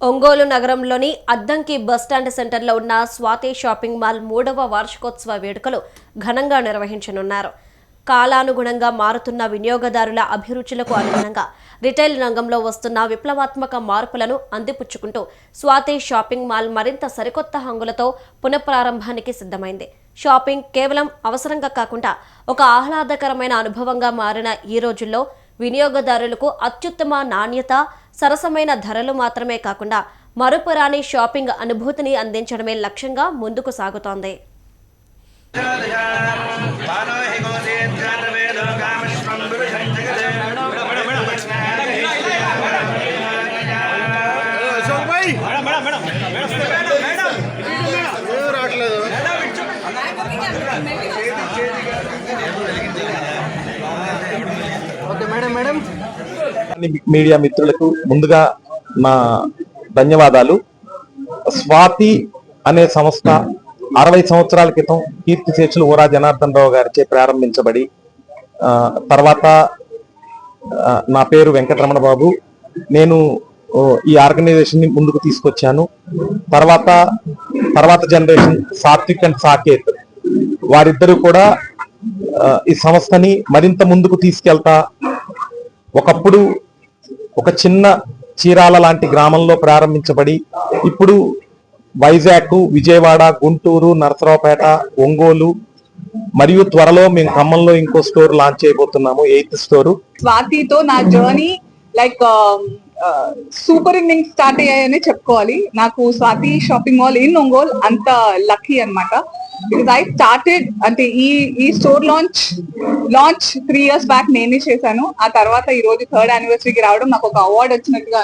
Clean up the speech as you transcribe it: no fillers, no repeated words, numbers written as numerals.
ఒంగోలు నగరంలోని అద్దంకి బస్టాండ్ సెంటర్లో ఉన్న స్వాతి షాపింగ్ మాల్ 3వ వార్షికోత్సవ వేడుకలు ఘనంగా నిర్వహించనున్నారు. కాలానుగుణంగా మారుతున్న వినియోగదారుల అభిరుచులకు అనుగుణంగా రిటైల్ రంగంలో వస్తున్న విప్లవాత్మక మార్పులను అందిపుచ్చుకుంటూ స్వాతి షాపింగ్ మాల్ మరింత సరికొత్త హంగులతో పునఃప్రారంభానికి సిద్ధమైంది. షాపింగ్ కేవలం అవసరంగా కాకుండా ఒక ఆహ్లాదకరమైన అనుభవంగా మారిన ఈ రోజుల్లో వినియోగదారులకు అత్యుత్తమ నాణ్యత, సరసమైన ధరలు మాత్రమే కాకుండా మరుపురాని షాపింగ్ అనుభూతిని అందించడమే లక్ష్యంగా ముందుకు సాగుతోంది. మీడియా మిత్రులకు ముందుగా నా ధన్యవాదాలు. స్వాతి అనే సంస్థ 60 సంవత్సరాల క్రితం కీర్తిశేషులు ఊరా జనార్దన్ రావు గారిచే ప్రారంభించబడి తర్వాత నా పేరు వెంకటరమణ బాబు, నేను ఈ ఆర్గనైజేషన్ ని ముందుకు తీసుకొచ్చాను. తర్వాత జనరేషన్ సాత్విక్ అండ్ సాకేత్ వారిద్దరూ కూడా ఈ సంస్థని మరింత ముందుకు తీసుకెళ్తా ఒకప్పుడు ఒక చిన్న చీరాల లాంటి గ్రామంలో ప్రారంభించబడి ఇప్పుడు వైజాగ్, విజయవాడ, గుంటూరు, నరసరావుపేట, ఒంగోలు మరియు త్వరలో మేము ఖమ్మంలో ఇంకో స్టోర్ లాంచ్ చేయబోతున్నాము, 8th స్టోర్. స్వాతితో నా జర్నీ సూపర్ ఇన్నింగ్స్ స్టార్ట్ అయ్యాయని చెప్పుకోవాలి. నాకు Swathi shopping mall in Ongole అంత లక్కీ అన్నమాట. బికాజ్ ఐ స్టార్టెడ్ అంటే ఈ స్టోర్ లాంచ్ 3 years బ్యాక్ నేనే చేశాను. ఆ తర్వాత ఈ రోజు 3rd anniversary కి రావడం నాకు ఒక అవార్డు వచ్చినట్టుగా